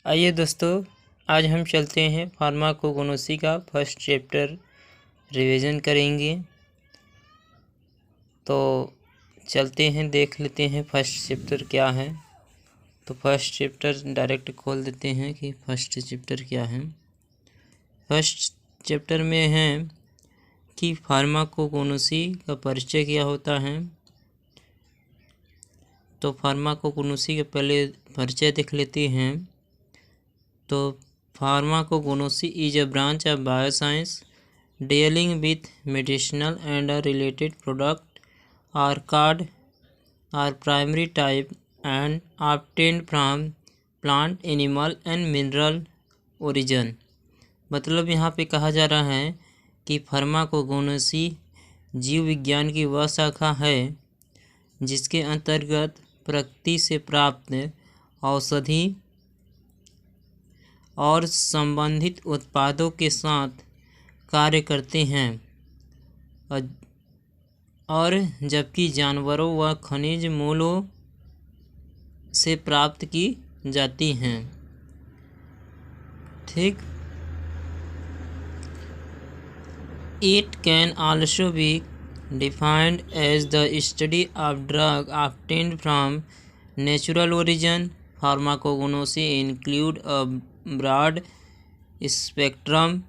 आइए दोस्तों, आज हम चलते हैं फार्माकोगनोसी का फर्स्ट चैप्टर रिवीजन करेंगे। तो चलते हैं, देख लेते हैं फर्स्ट चैप्टर क्या है। तो फर्स्ट चैप्टर डायरेक्ट खोल देते हैं कि फर्स्ट चैप्टर क्या है। फर्स्ट चैप्टर में है कि फार्माकोगनोसी का परिचय क्या होता है। तो फार्माकोगनोसी के पहले परिचय देख लेते हैं। तो फार्माकोगनोसी is a branch of bioscience dealing with medicinal and related product are primary type and obtained from plant, animal and mineral origin। मतलब यहाँ पे कहा जा रहा है कि फार्माकोगनोसी जीव विज्ञान की वह शाखा है जिसके अंतर्गत प्रकृति से प्राप्त औषधि और संबंधित उत्पादों के साथ कार्य करते हैं और जबकि जानवरों व खनिज मूलों से प्राप्त की जाती हैं। ठीक। It can also be defined as the study of drug obtained from natural origin. Pharmacognosy include a broad spectrum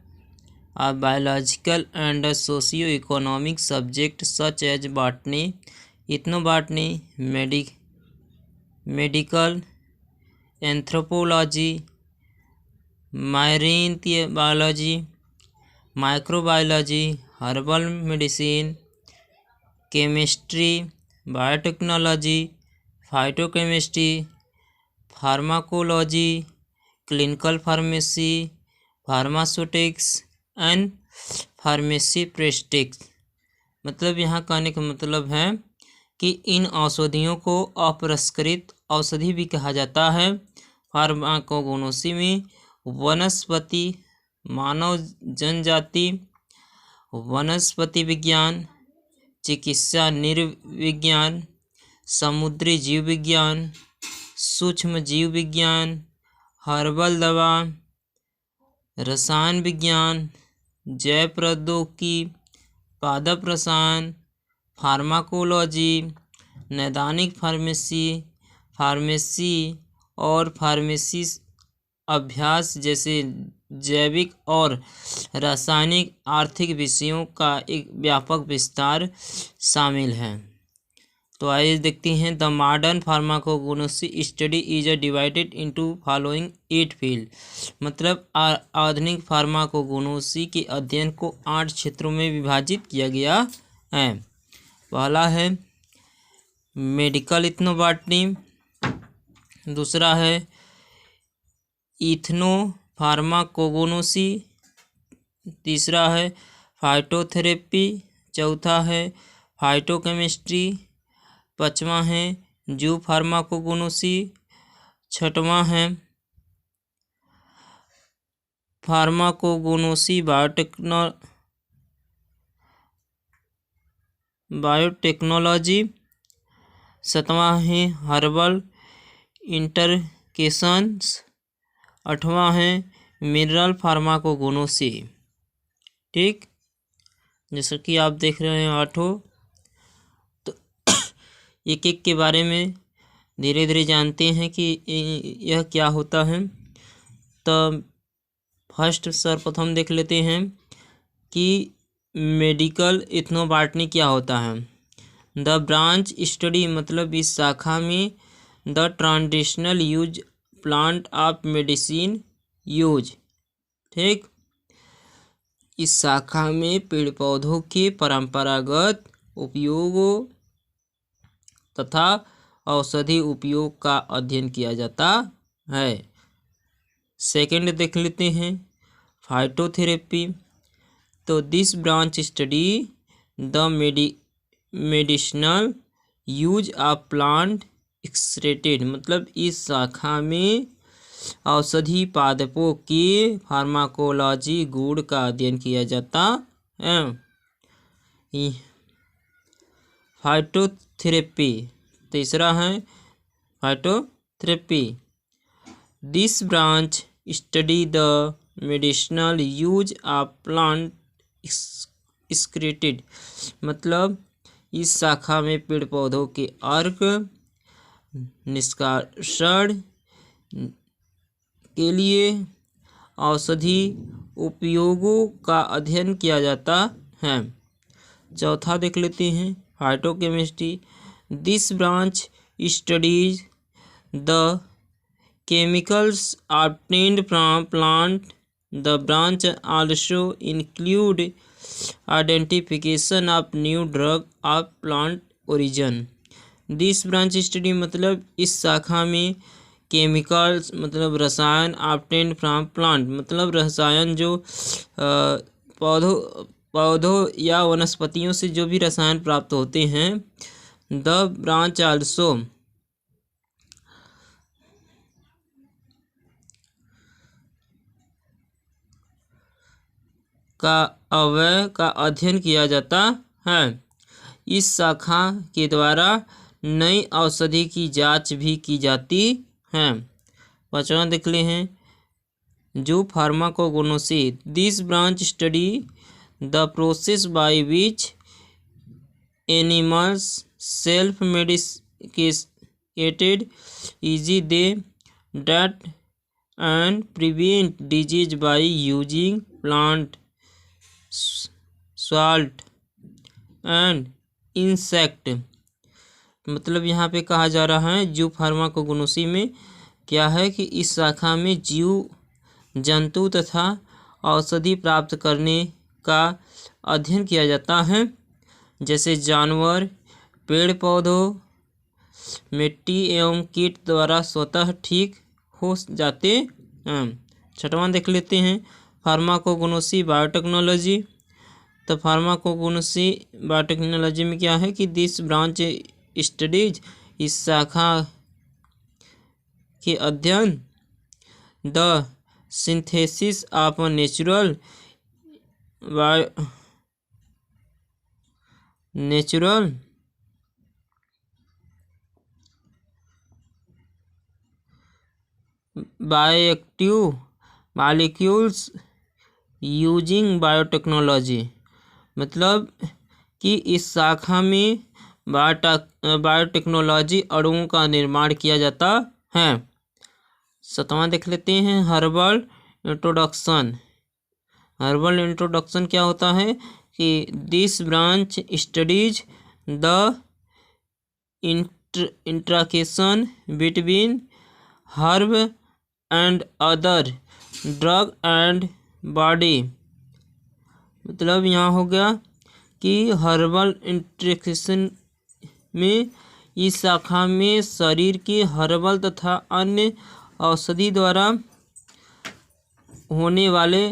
of biological and socio-economic subjects such as botany, ethnobotany, medical anthropology, marine biology, microbiology, herbal medicine, chemistry, biotechnology, phytochemistry, pharmacology, clinical pharmacy, pharmaceutics and pharmacy practice. मतलब यहाँ कहने का मतलब है कि इन औषधियों को अपरिष्कृत औषधि भी कहा जाता है। फार्माकोगनोसी में वनस्पति, मानव जनजाति, वनस्पति विज्ञान, चिकित्सा नृविज्ञान, समुद्री जीव विज्ञान, सूक्ष्म जीव विज्ञान, हर्बल दवा, रसायन विज्ञान, जैव प्रौद्योगिकी, पादप रसायन, फार्माकोलॉजी, नैदानिक फार्मेसी और फार्मेसी अभ्यास जैसे जैविक और रासायनिक आर्थिक विषयों का एक व्यापक विस्तार शामिल है। तो आइए देखते हैं। The modern फार्माकोगनोसी study is divided into following 8 field. मतलब आधुनिक फार्माकोगनोसी के अध्ययन को 8 क्षेत्रों में विभाजित किया गया है। पहला है मेडिकल इथनोबॉटनी, दूसरा है इथनो फार्माकोगनोसी, तीसरा है फाइटोथेरेपी, चौथा है फाइटोकेमिस्ट्री, पाँचवां है जू फार्माकोगनोसी, छठवां है फार्माकोगनोसी बायोटेक्नोलॉजी, सातवां है हर्बल इंटरकेशंस, आठवां है मिनरल फार्माकोगनोसी। ठीक, जैसा कि आप देख रहे हैं आठों। तो एक एक के बारे में धीरे धीरे जानते हैं कि यह क्या होता है। तो फर्स्ट सर्वप्रथम देख लेते हैं कि मेडिकल इथनोबॉटनी क्या होता है। द ब्रांच स्टडी मतलब इस शाखा में the traditional use plant of medicine use. ठीक, इस शाखा में पेड़ पौधों के परंपरागत उपयोगों तथा औषधि उपयोग का अध्ययन किया जाता है। सेकंड देख लेते हैं फाइटोथेरेपी। तो this branch study the medicinal use of plant extracted. मतलब इस शाखा में औषधि पादपों की फार्माकोलॉजी गुण का अध्ययन किया जाता है। फाइटोथेरेपी तीसरा है phytotherapy. This branch study the medicinal use of plant excreted, मतलब इस शाखा में पेड़ पौधों के अर्क निष्काषण के लिए औषधि उपयोगों का अध्ययन किया जाता है। चौथा देख लेते हैं, phytochemistry. This branch studies the chemicals obtained from plant. The branch also include identification of new drug of plant origin. This branch study मतलब इस शाखा में केमिकल्स मतलब रसायन, obtained from plant मतलब रसायन जो पौधों या वनस्पतियों से जो भी रसायन प्राप्त होते हैं। द ब्रांच आल्सो का अवयव का अध्ययन किया जाता है। इस शाखा के द्वारा नई औषधि की जांच भी की जाती है। पांचवा देख ले हैं, जो pharmacognosy. This branch study the process by which animals self medicated easy they date and prevent disease by using plant salt and insect. मतलब यहाँ पे कहा जा रहा है जो फार्माकोगनोसी में क्या है कि इस शाखा में जीव जंतु तथा औषधि प्राप्त करने का अध्ययन किया जाता है, जैसे जानवर, पेड़ पौधों, मिट्टी एवं कीट द्वारा स्वतः ठीक हो जाते हैं। छठवां देख लेते हैं, फार्माकोगनोसी बायोटेक्नोलॉजी। तो फार्माकोगनोसी बायोटेक्नोलॉजी में क्या है कि दिस ब्रांच स्टडीज इस शाखा के अध्ययन the synthesis of natural bioactive molecules using biotechnology, मतलब कि इस शाखा में बायोटेक्नोलॉजी अणुओं का निर्माण किया जाता है। सातवां देख लेते हैं, हर्बल इंट्रोडक्शन। हर्बल इंट्रोडक्शन क्या होता है कि this branch studies the interaction between herb and other drug and body. मतलब यहाँ हो गया कि हर्बल इंट्रैक्शन में इस शाखा में शरीर के हर्बल तथा अन्य औषधि द्वारा होने वाले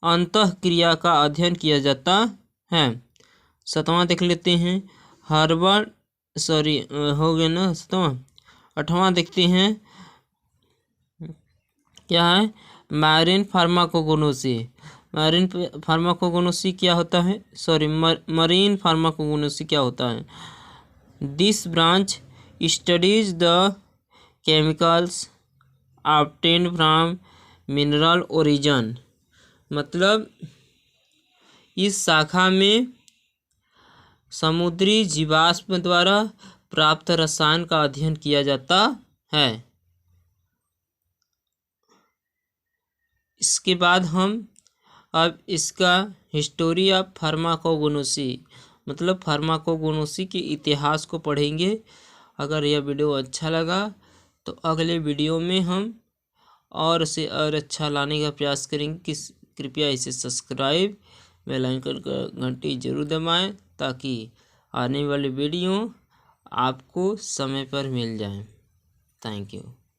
अंतःक्रिया का अध्ययन किया जाता है। सातवां देख लेते हैं, हर्बल हो गया ना सातवां। आठवां देखते हैं क्या है, मैरीन फार्माकोगनोसी। मरीन फार्माकोगनोसी क्या होता है, मरीन फार्माकोगनोसी क्या होता है। This branch studies the chemicals obtained from mineral origin. मतलब इस शाखा में समुद्री जीवाश्म द्वारा प्राप्त रसायन का अध्ययन किया जाता है। इसके बाद हम अब इसका हिस्टोरी ऑफ फार्माकोगनोसी मतलब फार्माकोगनोसी के इतिहास को पढ़ेंगे। अगर यह वीडियो अच्छा लगा तो अगले वीडियो में हम और से और अच्छा लाने का प्रयास करेंगे। कृपया इसे सब्सक्राइब, बेल आइकन का घंटी जरूर दबाएं ताकि आने वाली वीडियो आपको समय पर मिल जाए। Thank you.